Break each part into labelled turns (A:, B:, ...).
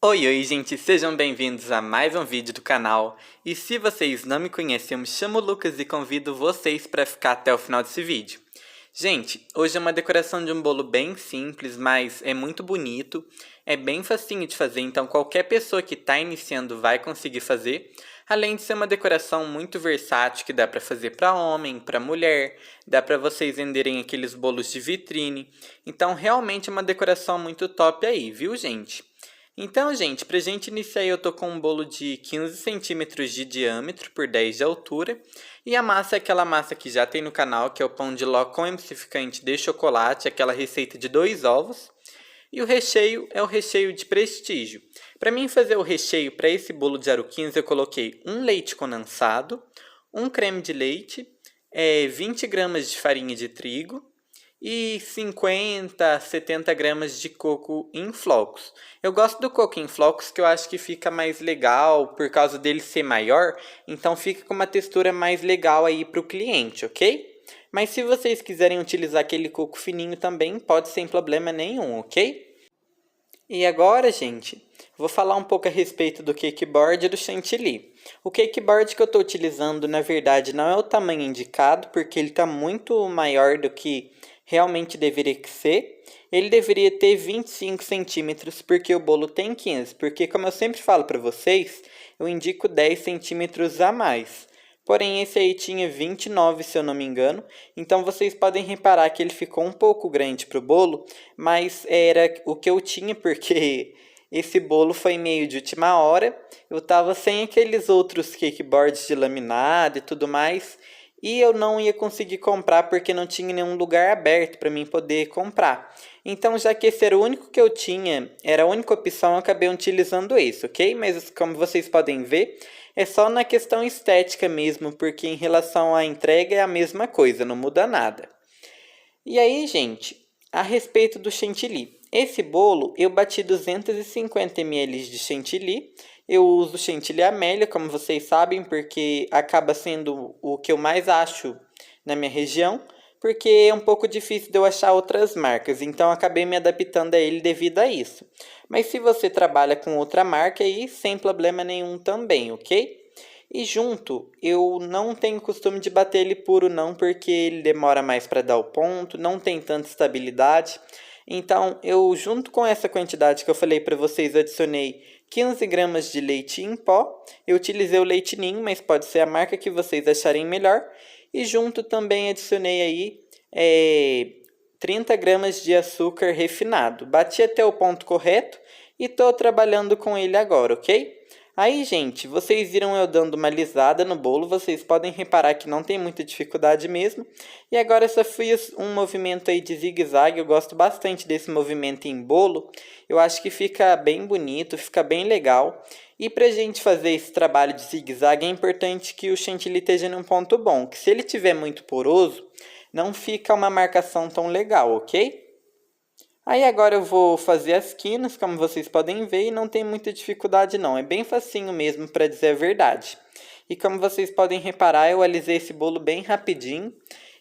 A: Oi, oi, gente, sejam bem-vindos a mais um vídeo do canal. E se vocês não me conhecem, eu me chamo Lucas e convido vocês para ficar até o final desse vídeo. Gente, hoje é uma decoração de um bolo bem simples, mas é muito bonito, é bem facinho de fazer, então qualquer pessoa que está iniciando vai conseguir fazer. Além de ser uma decoração muito versátil que dá para fazer para homem, para mulher, dá para vocês venderem aqueles bolos de vitrine. Então realmente é uma decoração muito top aí, viu, gente? Então, gente, pra gente iniciar eu tô com um bolo de 15 centímetros de diâmetro por 10 de altura. E a massa é aquela massa que já tem no canal, que é o pão de ló com emulsificante de chocolate, aquela receita de 2 ovos. E o recheio é o recheio de prestígio. Para mim fazer o recheio para esse bolo de aro 15, eu coloquei um leite condensado, um creme de leite, 20 gramas de farinha de trigo, e 50 a 70 gramas de coco em flocos. Eu gosto do coco em flocos que eu acho que fica mais legal por causa dele ser maior, então fica com uma textura mais legal aí para o cliente, ok? Mas se vocês quiserem utilizar aquele coco fininho também, pode sem problema nenhum, ok? E agora, gente, vou falar um pouco a respeito do cake board e do chantilly. O cake board que eu estou utilizando, na verdade, não é o tamanho indicado, porque ele está muito maior do que realmente deveria ser. Ele deveria ter 25 centímetros, porque o bolo tem 15. Porque, como eu sempre falo para vocês, eu indico 10 centímetros a mais. Porém, esse aí tinha 29, se eu não me engano. Então, vocês podem reparar que ele ficou um pouco grande para o bolo, mas era o que eu tinha, porque esse bolo foi meio de última hora. Eu estava sem aqueles outros cake boards de laminado e tudo mais. E eu não ia conseguir comprar porque não tinha nenhum lugar aberto para mim poder comprar. Então, já que esse era o único que eu tinha, era a única opção, eu acabei utilizando esse, ok? Mas como vocês podem ver, é só na questão estética mesmo, porque em relação à entrega é a mesma coisa, não muda nada. E aí, gente, a respeito do chantilly. Esse bolo eu bati 250 ml de chantilly. Eu uso chantilly Amélia, como vocês sabem, porque acaba sendo o que eu mais acho na minha região, porque é um pouco difícil de eu achar outras marcas, então acabei me adaptando a ele devido a isso. Mas se você trabalha com outra marca aí, sem problema nenhum também, ok? E junto, eu não tenho costume de bater ele puro não, porque ele demora mais para dar o ponto, não tem tanta estabilidade. Então, eu junto com essa quantidade que eu falei para vocês, adicionei 15 gramas de leite em pó. Eu utilizei o leite ninho, mas pode ser a marca que vocês acharem melhor. E junto também adicionei aí 30 gramas de açúcar refinado. Bati até o ponto correto e estou trabalhando com ele agora, ok? Aí, gente, vocês viram eu dando uma lisada no bolo, vocês podem reparar que não tem muita dificuldade mesmo. E agora só fiz um movimento aí de zigue-zague, eu gosto bastante desse movimento em bolo. Eu acho que fica bem bonito, fica bem legal. E pra gente fazer esse trabalho de zigue-zague é importante que o chantilly esteja num ponto bom, que se ele estiver muito poroso, não fica uma marcação tão legal, ok? Aí agora eu vou fazer as quinas, como vocês podem ver, e não tem muita dificuldade não, é bem facinho mesmo para dizer a verdade. E como vocês podem reparar, eu alisei esse bolo bem rapidinho.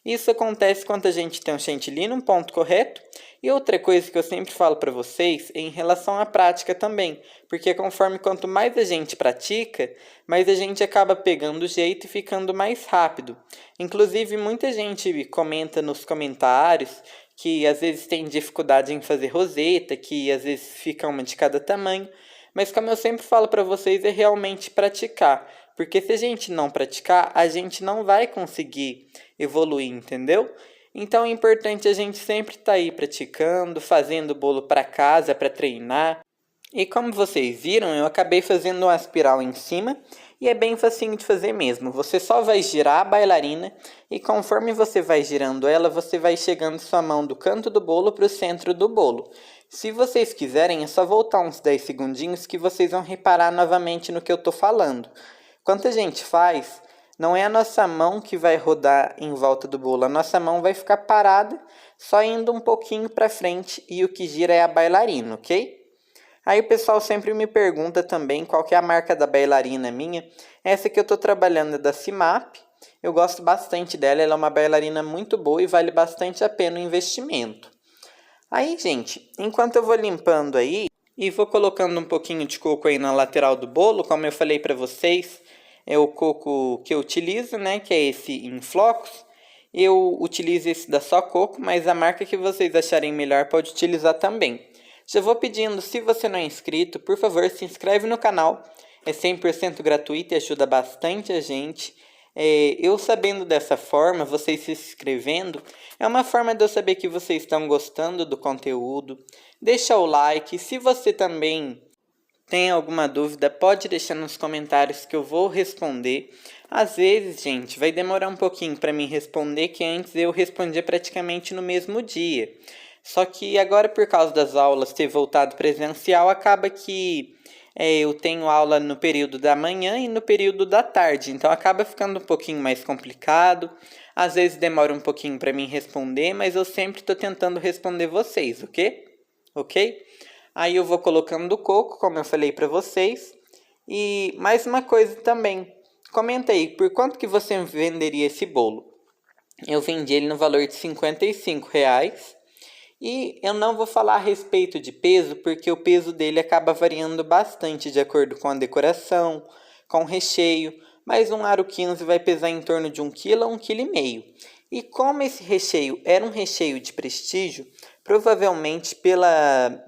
A: Isso acontece quando a gente tem um chantilly num ponto correto. E outra coisa que eu sempre falo para vocês é em relação à prática também, porque conforme quanto mais a gente pratica, mais a gente acaba pegando o jeito e ficando mais rápido. Inclusive, muita gente comenta nos comentários que às vezes tem dificuldade em fazer roseta, que às vezes fica uma de cada tamanho. Mas como eu sempre falo para vocês, é realmente praticar. Porque se a gente não praticar, a gente não vai conseguir evoluir, entendeu? Então é importante a gente sempre estar aí praticando, fazendo bolo para casa, para treinar. E como vocês viram, eu acabei fazendo uma espiral em cima e é bem facinho de fazer mesmo. Você só vai girar a bailarina e conforme você vai girando ela, você vai chegando sua mão do canto do bolo para o centro do bolo. Se vocês quiserem, é só voltar uns 10 segundinhos que vocês vão reparar novamente no que eu estou falando. Quando a gente faz, não é a nossa mão que vai rodar em volta do bolo, a nossa mão vai ficar parada, só indo um pouquinho para frente e o que gira é a bailarina, ok? Aí o pessoal sempre me pergunta também qual que é a marca da bailarina minha. Essa que eu estou trabalhando é da CIMAP. Eu gosto bastante dela, ela é uma bailarina muito boa e vale bastante a pena o investimento. Aí, gente, enquanto eu vou limpando aí, E vou colocando um pouquinho de coco aí na lateral do bolo, como eu falei para vocês, é o coco que eu utilizo, né, que é esse em flocos. Eu utilizo esse da Só Coco, mas a marca que vocês acharem melhor pode utilizar também. Já vou pedindo, se você não é inscrito, por favor, se inscreve no canal. É 100% gratuito e ajuda bastante a gente. Eu sabendo dessa forma, vocês se inscrevendo, é uma forma de eu saber que vocês estão gostando do conteúdo. Deixa o like. Se você também tem alguma dúvida, pode deixar nos comentários que eu vou responder. Às vezes, gente, vai demorar um pouquinho para mim responder, que antes eu respondia praticamente no mesmo dia. Só que agora, por causa das aulas ter voltado presencial, acaba que eu tenho aula no período da manhã e no período da tarde. Então acaba ficando um pouquinho mais complicado. Às vezes demora um pouquinho para mim responder, mas eu sempre estou tentando responder vocês, ok? Ok? Aí eu vou colocando o coco, como eu falei para vocês. E mais uma coisa também. Comenta aí, por quanto que você venderia esse bolo? Eu vendi ele no valor de R$ 55. E eu não vou falar a respeito de peso, porque o peso dele acaba variando bastante de acordo com a decoração, com o recheio. Mas um aro 15 vai pesar em torno de 1 kg a 1,5 kg. E como esse recheio era um recheio de prestígio, provavelmente pela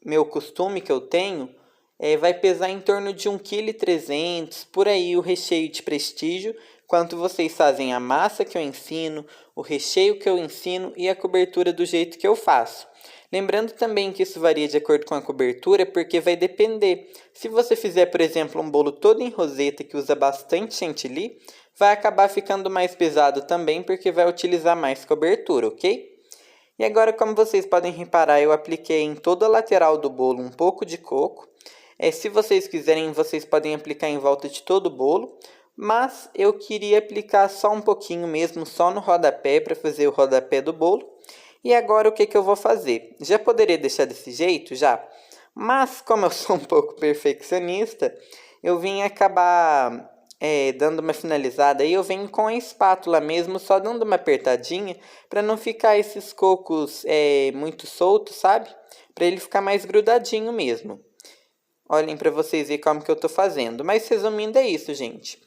A: meu costume que eu tenho, vai pesar em torno de 1,3 kg, por aí o recheio de prestígio, quanto vocês fazem a massa que eu ensino, o recheio que eu ensino e a cobertura do jeito que eu faço. Lembrando também que isso varia de acordo com a cobertura, porque vai depender. Se você fizer, por exemplo, um bolo todo em roseta que usa bastante chantilly, vai acabar ficando mais pesado também, porque vai utilizar mais cobertura, ok? E agora, como vocês podem reparar, eu apliquei em toda a lateral do bolo um pouco de coco. Se vocês quiserem, vocês podem aplicar em volta de todo o bolo, mas eu queria aplicar só um pouquinho mesmo, só no rodapé, para fazer o rodapé do bolo. E agora o que eu vou fazer? Já poderia deixar desse jeito, já, mas como eu sou um pouco perfeccionista, eu vim acabar dando uma finalizada aí, eu venho com a espátula mesmo, só dando uma apertadinha, para não ficar esses cocos muito soltos, sabe? Para ele ficar mais grudadinho mesmo. Olhem para vocês verem como que eu tô fazendo. Mas resumindo é isso, gente.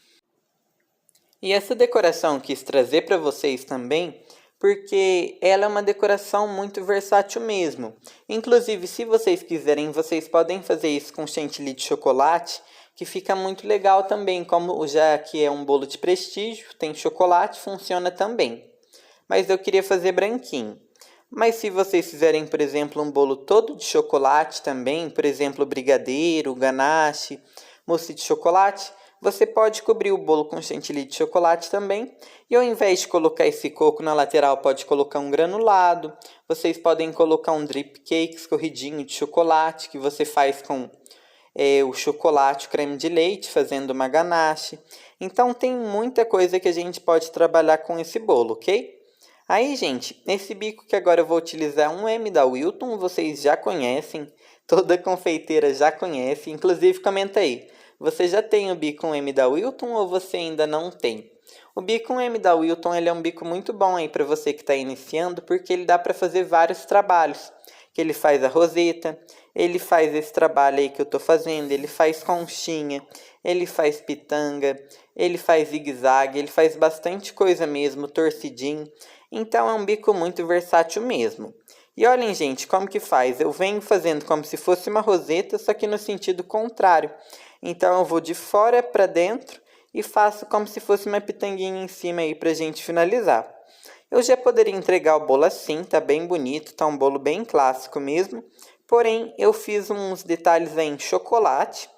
A: E essa decoração eu quis trazer para vocês também, porque ela é uma decoração muito versátil mesmo. Inclusive, se vocês quiserem, vocês podem fazer isso com chantilly de chocolate, que fica muito legal também, como já que é um bolo de prestígio, tem chocolate, funciona também. Mas eu queria fazer branquinho. Mas se vocês fizerem, por exemplo, um bolo todo de chocolate também, por exemplo, brigadeiro, ganache, mousse de chocolate, você pode cobrir o bolo com chantilly de chocolate também. E ao invés de colocar esse coco na lateral, pode colocar um granulado. Vocês podem colocar um drip cake escorridinho de chocolate, que você faz com o chocolate, o creme de leite, fazendo uma ganache. Então tem muita coisa que a gente pode trabalhar com esse bolo, ok? Aí, gente, esse bico que agora eu vou utilizar é um M da Wilton, vocês já conhecem, toda confeiteira já conhece, inclusive comenta aí, você já tem o bico M da Wilton ou você ainda não tem? O bico M da Wilton ele é um bico muito bom aí para você que está iniciando, porque ele dá para fazer vários trabalhos, que ele faz a roseta, ele faz esse trabalho aí que eu estou fazendo, ele faz conchinha, ele faz pitanga, ele faz zigue-zague, ele faz bastante coisa mesmo, torcidinho. Então é um bico muito versátil mesmo. E olhem, gente, como que faz? Eu venho fazendo como se fosse uma roseta, só que no sentido contrário. Então eu vou de fora para dentro e faço como se fosse uma pitanguinha em cima aí pra gente finalizar. Eu já poderia entregar o bolo assim, tá bem bonito, tá um bolo bem clássico mesmo. Porém, eu fiz uns detalhes aí em chocolate.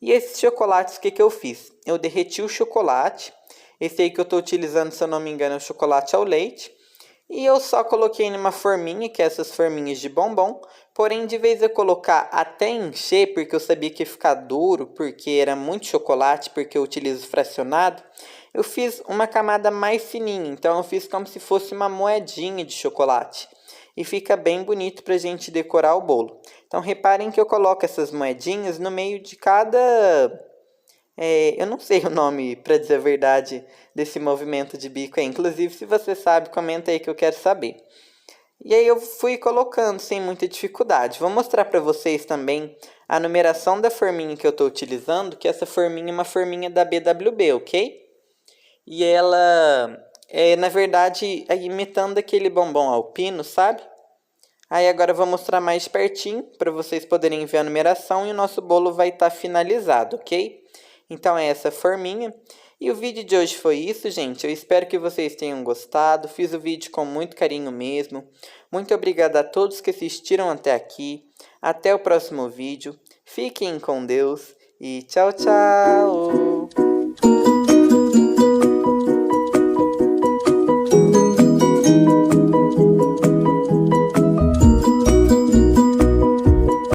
A: E esses chocolates, o que eu fiz? Eu derreti o chocolate. Esse aí que eu estou utilizando, se eu não me engano, é o chocolate ao leite. E eu só coloquei numa forminha, que é essas forminhas de bombom. Porém, de vez eu colocar até encher, porque eu sabia que ia ficar duro, porque era muito chocolate, porque eu utilizo fracionado, eu fiz uma camada mais fininha. Então, eu fiz como se fosse uma moedinha de chocolate. E fica bem bonito para a gente decorar o bolo. Então, reparem que eu coloco essas moedinhas no meio de cada... eu não sei o nome, para dizer a verdade, desse movimento de bico aí. Inclusive, se você sabe, comenta aí que eu quero saber. E aí eu fui colocando sem muita dificuldade. Vou mostrar para vocês também a numeração da forminha que eu estou utilizando, que essa forminha é uma forminha da BWB, ok? E ela é, na verdade, imitando aquele bombom alpino, sabe? Aí agora eu vou mostrar mais pertinho para vocês poderem ver a numeração e o nosso bolo vai estar finalizado, ok? Então é essa forminha. E o vídeo de hoje foi isso, gente. Eu espero que vocês tenham gostado. Fiz o vídeo com muito carinho mesmo. Muito obrigado a todos que assistiram até aqui. Até o próximo vídeo. Fiquem com Deus e tchau, tchau!